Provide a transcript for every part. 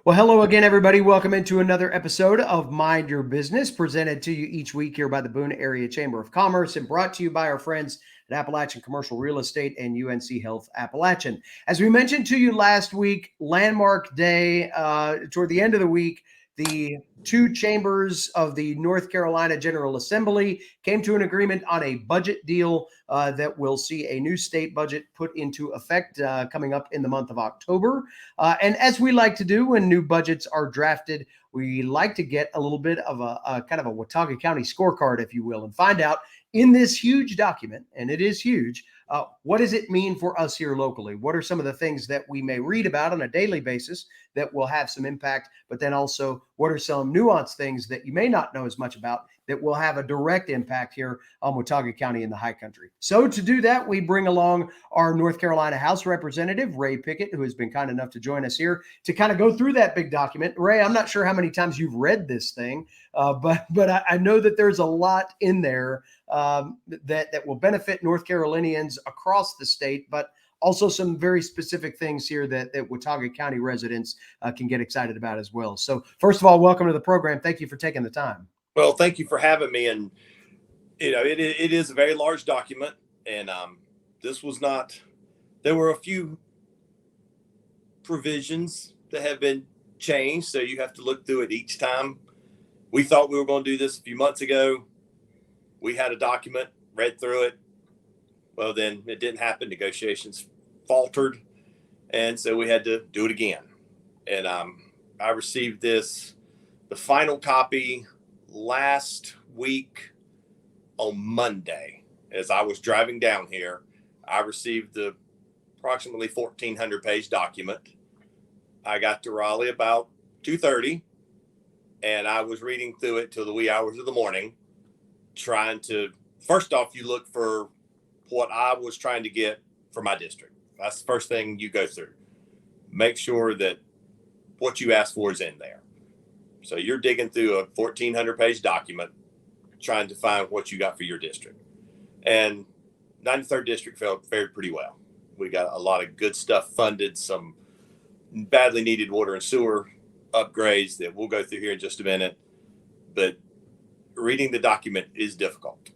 Well, hello again, everybody. Welcome into another episode of Mind Your Business, presented to you each week here by the Boone Area Chamber of Commerce and brought to you by our friends at Appalachian Commercial Real Estate and UNC Health Appalachian. As we mentioned to you last week, landmark day, toward the end of the week, the two chambers of the North Carolina General Assembly came to an agreement on a budget deal that will see a new state budget put into effect coming up in the month of October. And as we like to do when new budgets are drafted, we like to get a little bit of a kind of a Watauga County scorecard, if you will, and find out in this huge document, and it is huge, what does it mean for us here locally? What are some of the things that we may read about on a daily basis that will have some impact, but then also what are some nuanced things that you may not know as much about that will have a direct impact here on Watauga County in the high country? So to do that, we bring along our North Carolina House Representative, Ray Pickett, who has been kind enough to join us here to kind of go through that big document. Ray, I'm not sure how many times you've read this thing, but I know that there's a lot in there that will benefit North Carolinians across the state, but also some very specific things here that Watauga County residents can get excited about as well. So first of all, welcome to the program. Thank you for taking the time. Well, thank you for having me. And, it is a very large document. And this was not, there were a few provisions that have been changed. So you have to look through it each time. We thought we were going to do this a few months ago. We had a document, read through it. Well, then it didn't happen. Negotiations faltered. And so we had to do it again. And I received the final copy last week on Monday. As I was driving down here, I received the approximately 1,400 page document. I got to Raleigh about 2:30, and I was reading through it till the wee hours of the morning, trying to, first off, you look for what I was trying to get for my district. That's the first thing you go through. Make sure that what you asked for is in there. So you're digging through a 1,400 page document, trying to find what you got for your district. And 93rd district fared pretty well. We got a lot of good stuff funded, some badly needed water and sewer upgrades that we'll go through here in just a minute. But reading the document is difficult.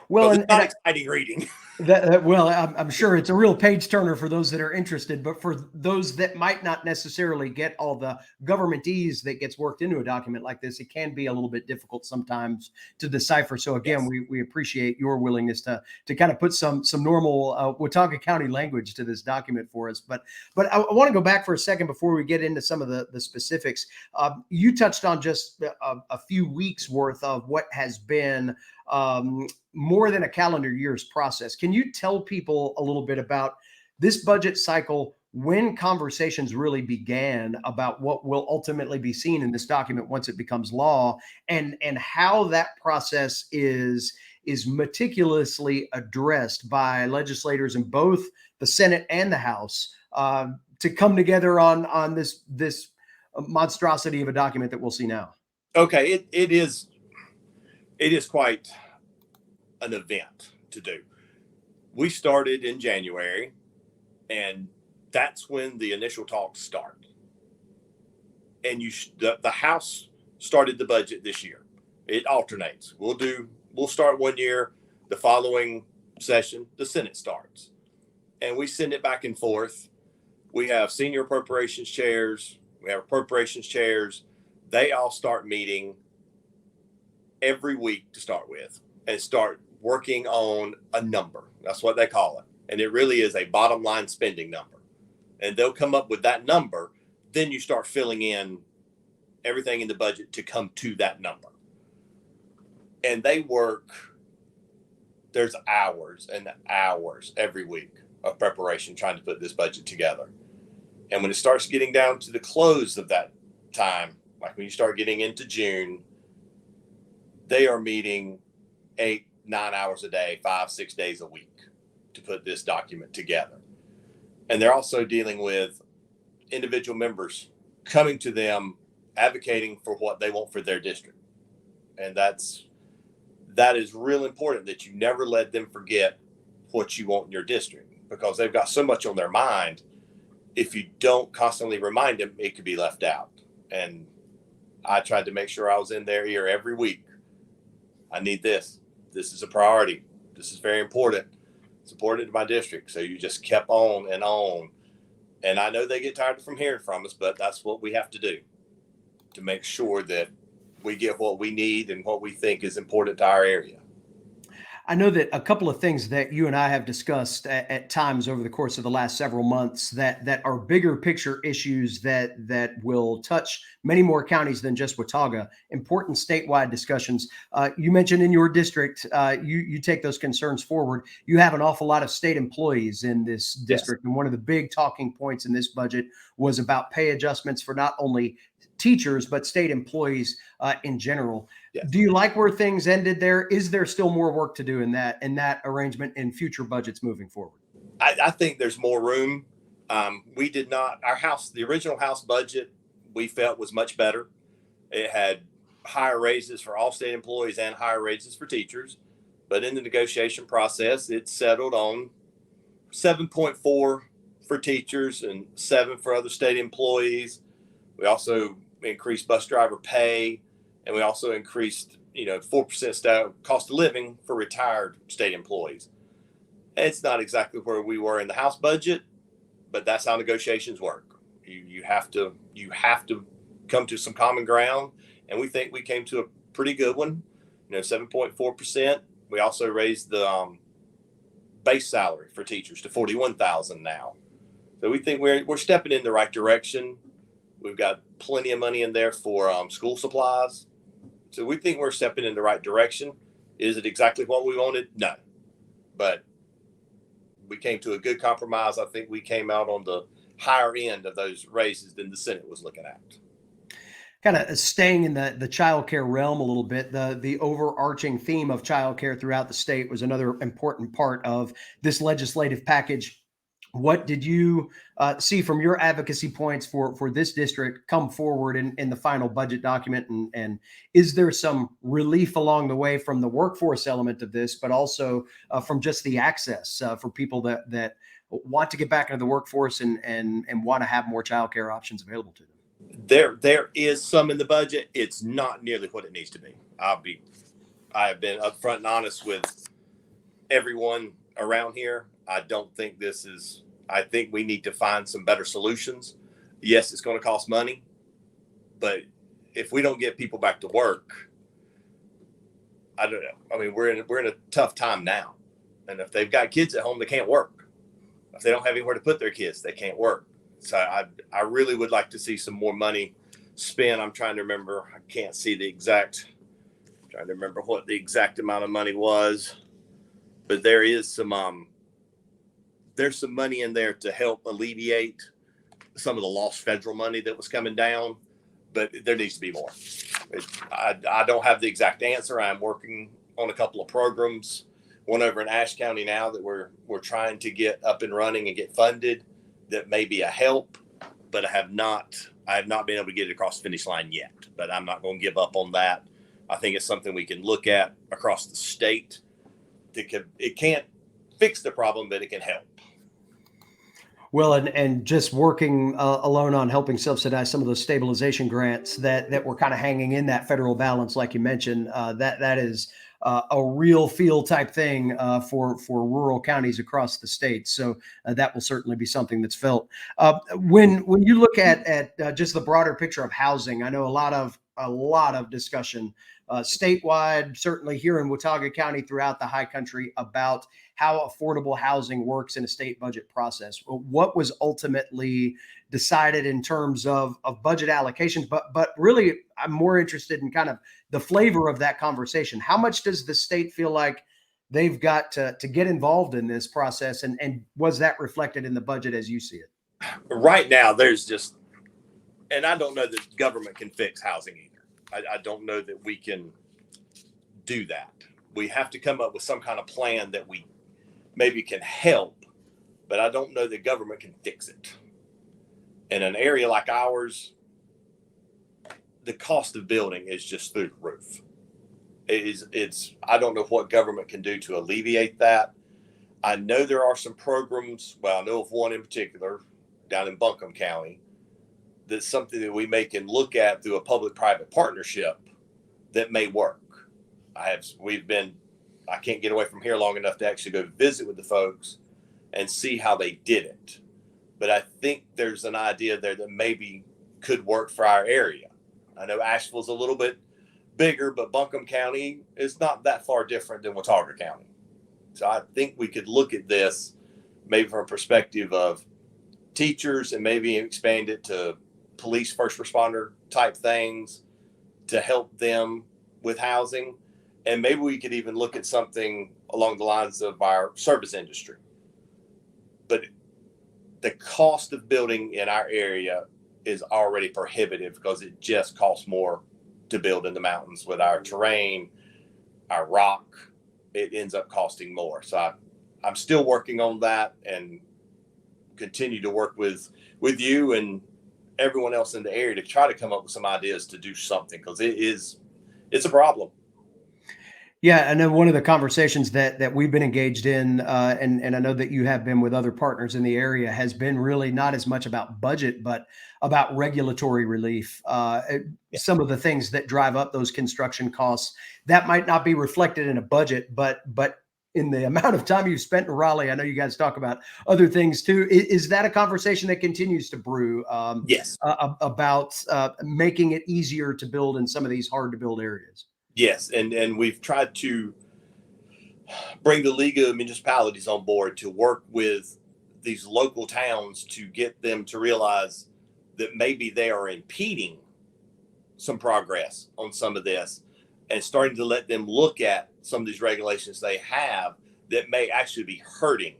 Well, it's not exciting reading. Well, I'm sure it's a real page turner for those that are interested, but for those that might not necessarily get all the governmentese that gets worked into a document like this, it can be a little bit difficult sometimes to decipher. So again, yes, we appreciate your willingness to kind of put some normal Watauga County language to this document for us. But I want to go back for a second before we get into some of the specifics. You touched on just a few weeks worth of what has been more than a calendar year's process. Can you tell people a little bit about this budget cycle, when conversations really began about what will ultimately be seen in this document once it becomes law, and how that process is meticulously addressed by legislators in both the Senate and the House to come together on this monstrosity of a document that we'll see now? Okay, it is quite an event to do. We started in January, and that's when the initial talks start. And the House started the budget this year. It alternates. We'll start one year, the following session, the Senate starts. And we send it back and forth. We have senior appropriations chairs. We have appropriations chairs. They all start meeting every week to start with and start working on a number. That's what they call it. And it really is a bottom line spending number. And they'll come up with that number. Then you start filling in everything in the budget to come to that number. And they work, there's hours and hours every week of preparation trying to put this budget together. And when it starts getting down to the close of that time, like when you start getting into June, they are meeting 8-9 hours a day, 5-6 days a week to put this document together. And they're also dealing with individual members coming to them, advocating for what they want for their district. And that is real important, that you never let them forget what you want in your district, because they've got so much on their mind if you don't constantly remind them, it could be left out. And I tried to make sure I was in their ear every week. I need this. This is a priority. This is very important. It's important to my district. So you just kept on and on. And I know they get tired from hearing from us, but that's what we have to do to make sure that we get what we need and what we think is important to our area. I know that a couple of things that you and I have discussed at times over the course of the last several months that are bigger picture issues that will touch many more counties than just Watauga. Important statewide discussions. You mentioned in your district, you take those concerns forward. You have an awful lot of state employees in this district, and one of the big talking points in this budget was about pay adjustments for not only teachers but state employees in general. Yes. Do you like where things ended there? Is there still more work to do in that arrangement in future budgets moving forward? I think there's more room. We did not, the original House budget, we felt was much better. It had higher raises for all state employees and higher raises for teachers. But in the negotiation process, it settled on 7.4 for teachers and 7 for other state employees. We also increased bus driver pay. And we also increased, 4% cost of living for retired state employees. It's not exactly where we were in the House budget, but that's how negotiations work. You have to come to some common ground, and we think we came to a pretty good one. 7.4%. We also raised the base salary for teachers to $41,000 now. So we think we're stepping in the right direction. We've got plenty of money in there for school supplies. So we think we're stepping in the right direction. Is it exactly what we wanted? No. But we came to a good compromise. I think we came out on the higher end of those raises than the Senate was looking at. Kind of staying in the childcare realm a little bit, the overarching theme of childcare throughout the state was another important part of this legislative package. What did you see from your advocacy points for this district come forward in the final budget document? And is there some relief along the way from the workforce element of this, but also from just the access for people that want to get back into the workforce and want to have more childcare options available to them? There is some in the budget. It's not nearly what it needs to be. I have been upfront and honest with everyone around here. I don't think I think we need to find some better solutions. Yes, it's going to cost money, but if we don't get people back to work, I don't know. I mean, we're in a tough time now. And if they've got kids at home, they can't work. If they don't have anywhere to put their kids, they can't work. So I really would like to see some more money spent. I'm trying to remember. I can't see trying to remember what the exact amount of money was, but there is there's some money in there to help alleviate some of the lost federal money that was coming down, but there needs to be more. I don't have the exact answer. I'm working on a couple of programs, one over in Ashe County now that we're trying to get up and running and get funded. That may be a help, but I have not been able to get it across the finish line yet, but I'm not going to give up on that. I think it's something we can look at across the state. It can't fix the problem, but it can help. Well, and just working alone on helping subsidize some of those stabilization grants that were kind of hanging in that federal balance, like you mentioned, that is a real feel type thing for rural counties across the state. So that will certainly be something that's felt. When you look at just the broader picture of housing, I know a lot of discussion statewide, certainly here in Watauga County, throughout the high country, about how affordable housing works in a state budget process. What was ultimately decided in terms of budget allocations, but really I'm more interested in kind of the flavor of that conversation. How much does the state feel like they've got to get involved in this process, and was that reflected in the budget as you see it? Right now, and I don't know that government can fix housing either. I don't know that we can do that. We have to come up with some kind of plan that we maybe can help, but I don't know that government can fix it. In an area like ours, the cost of building is just through the roof. I don't know what government can do to alleviate that. I know there are some programs. Well, I know of one in particular down in Buncombe County. That's something that we may can look at through a public-private partnership that may work. I can't get away from here long enough to actually go visit with the folks and see how they did it. But I think there's an idea there that maybe could work for our area. I know Asheville's a little bit bigger, but Buncombe County is not that far different than Watauga County. So I think we could look at this maybe from a perspective of teachers and maybe expand it to police, first responder type things to help them with housing. And maybe we could even look at something along the lines of our service industry. But the cost of building in our area is already prohibitive because it just costs more to build in the mountains with our terrain, our rock. It ends up costing more. So I'm still working on that and continue to work with you and everyone else in the area to try to come up with some ideas to do something, because it's a problem. Yeah, I know one of the conversations that we've been engaged in, and I know that you have been with other partners in the area, has been really not as much about budget, but about regulatory relief. Some of the things that drive up those construction costs that might not be reflected in a budget, but in the amount of time you've spent in Raleigh, I know you guys talk about other things too. Is that a conversation that continues to brew? Yes. About making it easier to build in some of these hard to build areas. Yes, and we've tried to bring the League of Municipalities on board to work with these local towns to get them to realize that maybe they are impeding some progress on some of this, and starting to let them look at some of these regulations they have that may actually be hurting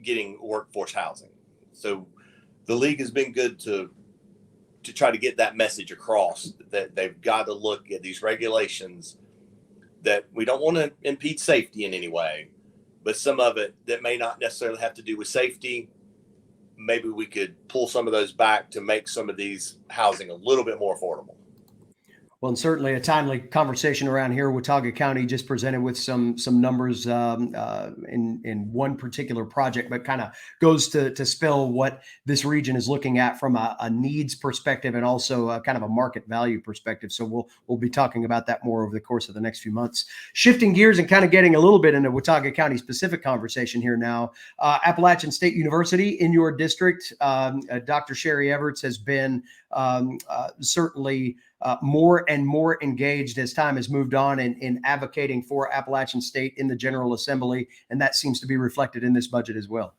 getting workforce housing. So the League has been good to try to get that message across, that they've got to look at these regulations, that we don't want to impede safety in any way, but some of it that may not necessarily have to do with safety, maybe we could pull some of those back to make some of these housing a little bit more affordable. Well, and certainly a timely conversation around here. Watauga County just presented with some numbers in one particular project, but kind of goes to spell what this region is looking at from a needs perspective and also a kind of a market value perspective. So we'll be talking about that more over the course of the next few months. Shifting gears and kind of getting a little bit into Watauga County specific conversation here now. Appalachian State University in your district, Dr. Sherry Everts has been certainly more and more engaged as time has moved on in advocating for Appalachian State in the General Assembly, and that seems to be reflected in this budget as well.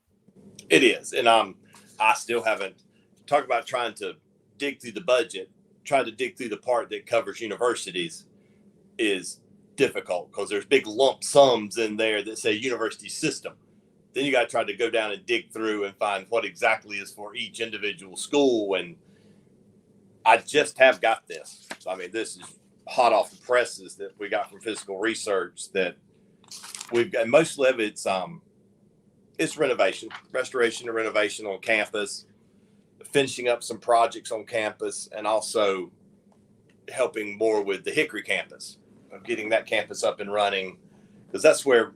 It is, and I still haven't talked about trying to dig through the budget. Trying to dig through the part that covers universities is difficult because there's big lump sums in there that say university system. Then you got to try to go down and dig through and find what exactly is for each individual school. And I just have got this. So, I mean, this is hot off the presses that we got from physical research that we've got. Most of it's restoration and renovation on campus, finishing up some projects on campus, and also helping more with the Hickory campus, of getting that campus up and running, because that's where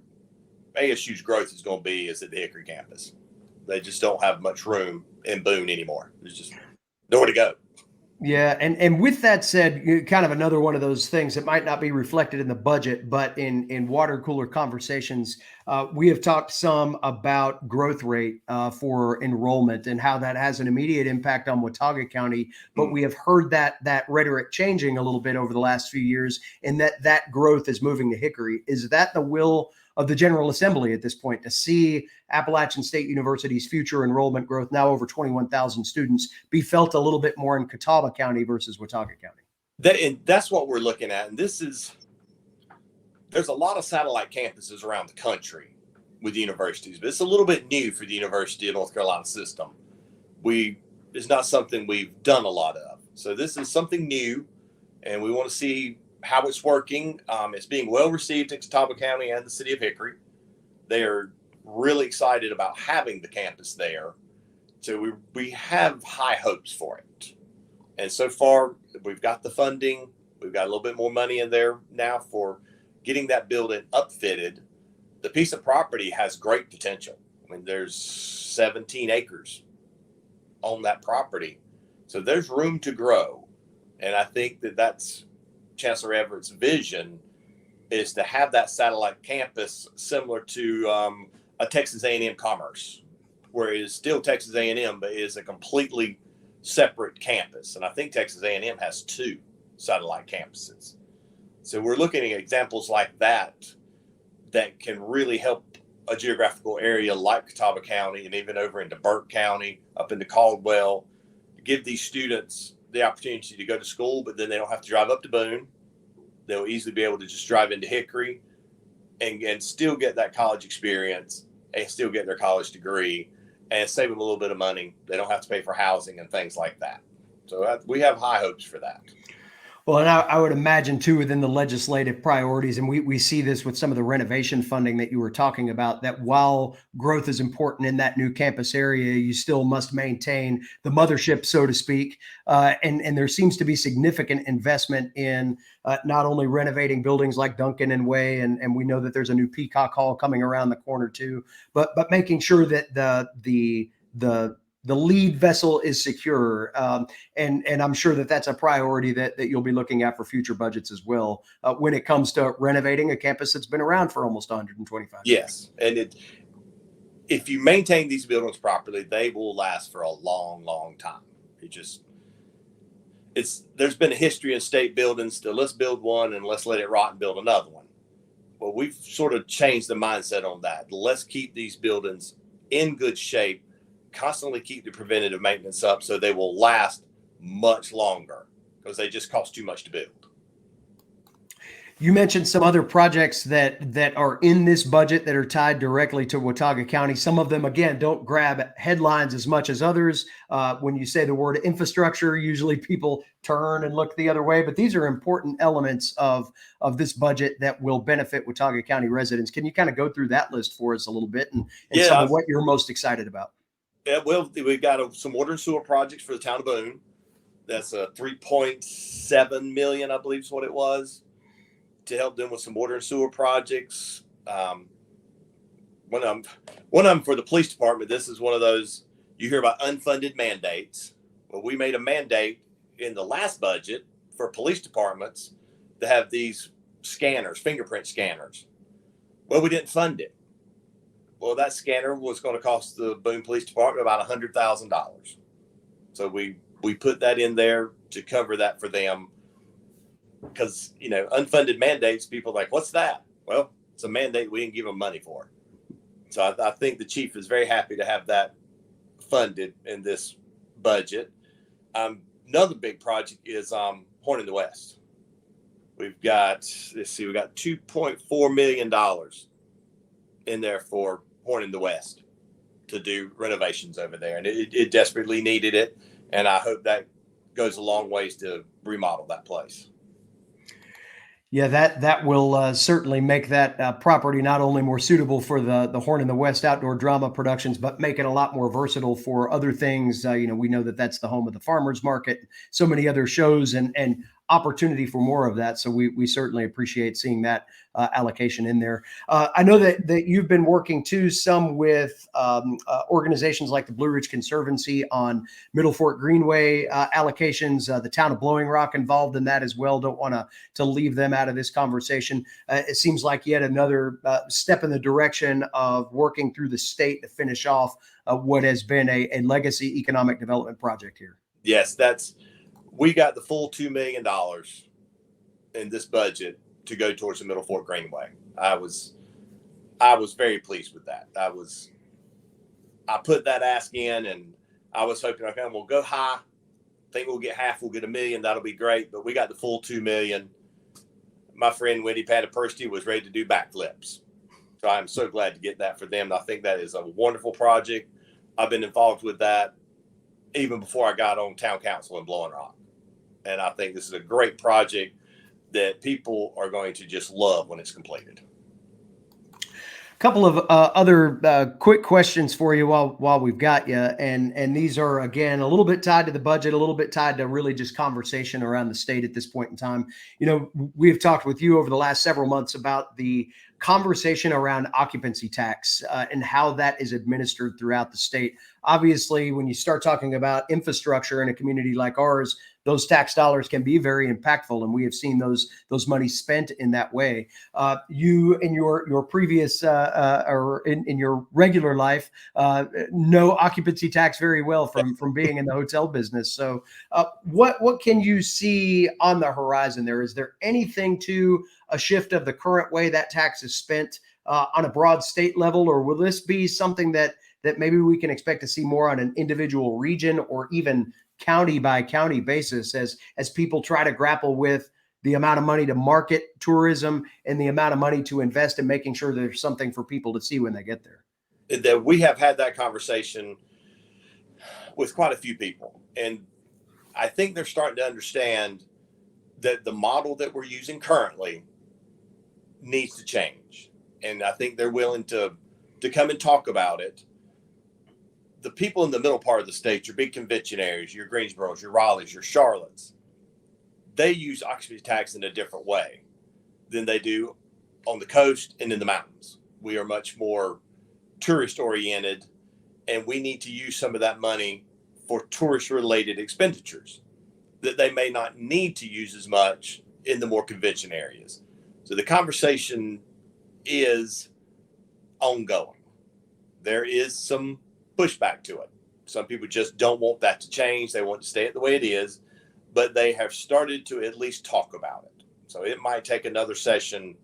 ASU's growth is going to be, is at the Hickory campus. They just don't have much room in Boone anymore. There's just nowhere to go. Yeah, and with that said, kind of another one of those things that might not be reflected in the budget, but in water cooler conversations, we have talked some about growth rate for enrollment and how that has an immediate impact on Watauga County. But we have heard that rhetoric changing a little bit over the last few years, and that growth is moving to Hickory. Is that the will of the General Assembly at this point, to see Appalachian State University's future enrollment growth, now over 21,000 students, be felt a little bit more in Catawba County versus Watauga County? That's what we're looking at. And there's a lot of satellite campuses around the country with universities, but it's a little bit new for the University of North Carolina system. It's not something we've done a lot of. So this is something new, and we want to see how it's working. It's being well received in Catawba County and the city of Hickory. They are really excited about having the campus there. So we have high hopes for it. And so far, we've got the funding. We've got a little bit more money in there now for getting that building upfitted. The piece of property has great potential. I mean, there's 17 acres on that property. So there's room to grow. And I think that that's Chancellor Everett's vision, is to have that satellite campus similar to a Texas A&M Commerce, where it is still Texas A&M, but it is a completely separate campus. And I think Texas A&M has 2 satellite campuses. So we're looking at examples like that can really help a geographical area like Watauga County, and even over into Burke County, up into Caldwell, give these students the opportunity to go to school, but then they don't have to drive up to Boone. They'll easily be able to just drive into Hickory and still get that college experience and still get their college degree and save them a little bit of money. They don't have to pay for housing and things like that. So we have high hopes for that. Well, and I would imagine too, within the legislative priorities, and we see this with some of the renovation funding that you were talking about, that while growth is important in that new campus area, you still must maintain the mothership, so to speak. And there seems to be significant investment in not only renovating buildings like Duncan and Way, and we know that there's a new Peacock Hall coming around the corner too, but making sure that the lead vessel is secure. And I'm sure that that's a priority that you'll be looking at for future budgets as well, when it comes to renovating a campus that's been around for almost 125 years. Yes. And if you maintain these buildings properly, they will last for a long, long time. There's been a history in state buildings to let's build one and let's let it rot and build another one. Well, we've sort of changed the mindset on that. Let's keep these buildings in good shape, constantly keep the preventative maintenance up so they will last much longer, because they just cost too much to build. You mentioned some other projects that are in this budget that are tied directly to Watauga County. Some of them, again, don't grab headlines as much as others. When you say the word infrastructure, usually people turn and look the other way, but these are important elements of this budget that will benefit Watauga County residents. Can you kind of go through that list for us a little bit and some of what you're most excited about? Yeah, well, we've got some water and sewer projects for the town of Boone. That's a $3.7 million, I believe is what it was, to help them with some water and sewer projects. One of them for the police department. This is one of those, you hear about unfunded mandates. Well, we made a mandate in the last budget for police departments to have these scanners, fingerprint scanners. Well, we didn't fund it. Well, that scanner was going to cost the Boone Police Department about $100,000. So we put that in there to cover that for them, because, unfunded mandates, people are like, what's that? Well, it's a mandate we didn't give them money for. So I think the chief is very happy to have that funded in this budget. Another big project is Horn in the West. We've got $2.4 million in there for Horn in the West to do renovations over there, and it desperately needed it, and I hope that goes a long ways to remodel that place. Yeah, that will certainly make that property not only more suitable for the Horn in the West outdoor drama productions, but make it a lot more versatile for other things. We know that that's the home of the farmers market, so many other shows and opportunity for more of that. So we certainly appreciate seeing that allocation in there. I know that you've been working too some with organizations like the Blue Ridge Conservancy on Middle Fork Greenway allocations. The town of Blowing Rock involved in that as well. Don't want to leave them out of this conversation. It seems like yet another step in the direction of working through the state to finish off what has been a legacy economic development project here. Yes, we got the full $2 million in this budget to go towards the Middle Fork Greenway. I was very pleased with that. I put that ask in, and I was hoping, okay, we'll go high. Think we'll get half, we'll get $1 million. That'll be great. But we got the full $2 million. My friend Wendy Patapursti was ready to do backflips. So I'm so glad to get that for them. I think that is a wonderful project. I've been involved with that even before I got on town council in Blowing Rock. And I think this is a great project that people are going to just love when it's completed. A couple of other quick questions for you while we've got you. And these are, again, a little bit tied to the budget, a little bit tied to really just conversation around the state at this point in time. We've talked with you over the last several months about the conversation around occupancy tax and how that is administered throughout the state. Obviously, when you start talking about infrastructure in a community like ours, those tax dollars can be very impactful, and we have seen those monies spent in that way. You, in your previous or in your regular life, know occupancy tax very well from being in the hotel business. So, what can you see on the horizon there? Is there anything to a shift of the current way that tax is spent on a broad state level, or will this be something that maybe we can expect to see more on an individual region or even county by county basis as people try to grapple with the amount of money to market tourism and the amount of money to invest in making sure there's something for people to see when they get there? That we have had that conversation with quite a few people, and I think they're starting to understand that the model that we're using currently needs to change, and I think they're willing to come and talk about it. The people in the middle part of the state, your big convention areas, your Greensboros, your Raleighs, your Charlottes, they use occupancy tax in a different way than they do on the coast and in the mountains. We are much more tourist oriented, and we need to use some of that money for tourist related expenditures that they may not need to use as much in the more convention areas. So the conversation is ongoing. There is some pushback to it. Some people just don't want that to change. They want to stay it the way it is, but they have started to at least talk about it. So it might take another session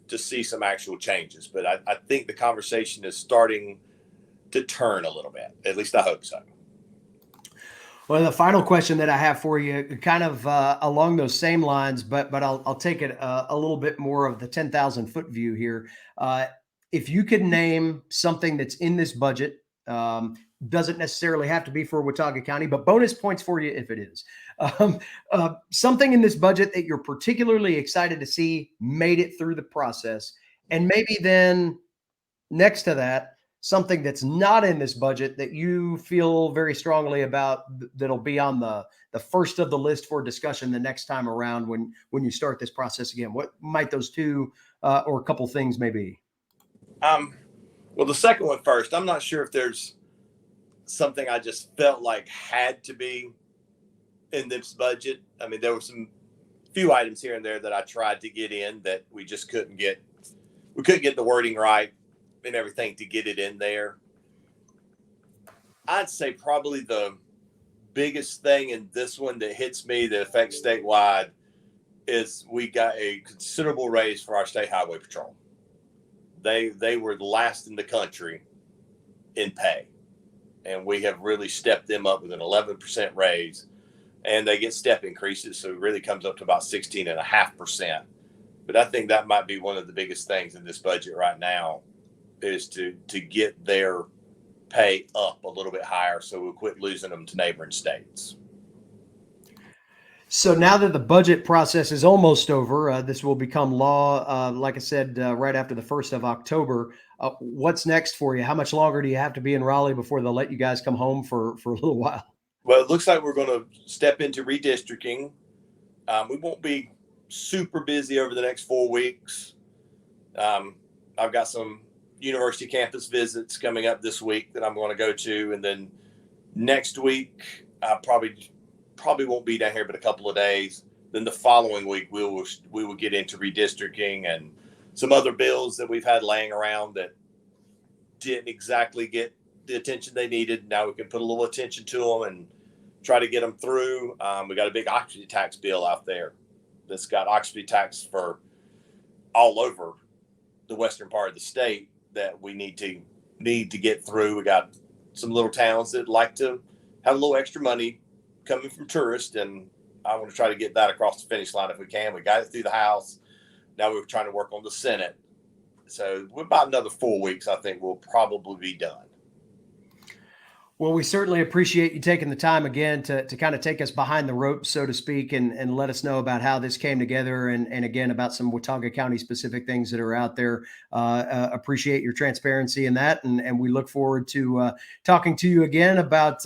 to see some actual changes, but I think the conversation is starting to turn a little bit. At least I hope so. Well, the final question that I have for you, kind of along those same lines, but I'll take it a little bit more of the 10,000-foot view here. If you could name something that's in this budget, doesn't necessarily have to be for Watauga County, but bonus points for you if it is. Something in this budget that you're particularly excited to see made it through the process, and maybe then next to that, something that's not in this budget that you feel very strongly about that'll be on the first of the list for discussion the next time around when you start this process again. What might those two or a couple things may be? Well, the second one first. I'm not sure if there's something I just felt like had to be in this budget. I mean, there were some few items here and there that I tried to get in that we just couldn't get. We couldn't get the wording right and everything to get it in there. I'd say probably the biggest thing in this one that hits me that affects statewide is we got a considerable raise for our state highway patrol. They were the last in the country in pay, and we have really stepped them up with an 11% raise, and they get step increases, so it really comes up to about 16.5%. But I think that might be one of the biggest things in this budget right now is to get their pay up a little bit higher so we'll quit losing them to neighboring states. So now that the budget process is almost over, this will become law, like I said, right after the 1st of October. What's next for you? How much longer do you have to be in Raleigh before they'll let you guys come home for a little while? Well, it looks like we're going to step into redistricting. We won't be super busy over the next 4 weeks. I've got some university campus visits coming up this week that I'm going to go to, and then next week I probably won't be down here but a couple of days. Then the following week we will get into redistricting and some other bills that we've had laying around that didn't exactly get the attention they needed. Now we can put a little attention to them and try to get them through. We got a big occupancy tax bill out there that's got occupancy tax for all over the western part of the state that we need to get through. We got some little towns that like to have a little extra money coming from tourists, and I want to try to get that across the finish line if we can. We got it through the House. Now we're trying to work on the Senate. So we're about another 4 weeks, I think we'll probably be done. Well, we certainly appreciate you taking the time again to kind of take us behind the ropes, so to speak, and let us know about how this came together and again, about some Watauga County specific things that are out there. Appreciate your transparency in that. And we look forward to talking to you again about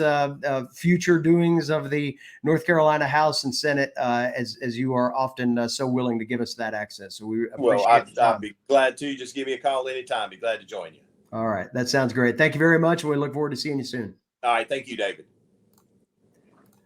future doings of the North Carolina House and Senate, as you are often so willing to give us that access. So we appreciate I'll be glad to. Just give me a call anytime. Be glad to join you. All right. That sounds great. Thank you very much. And we look forward to seeing you soon. All right. Thank you, David.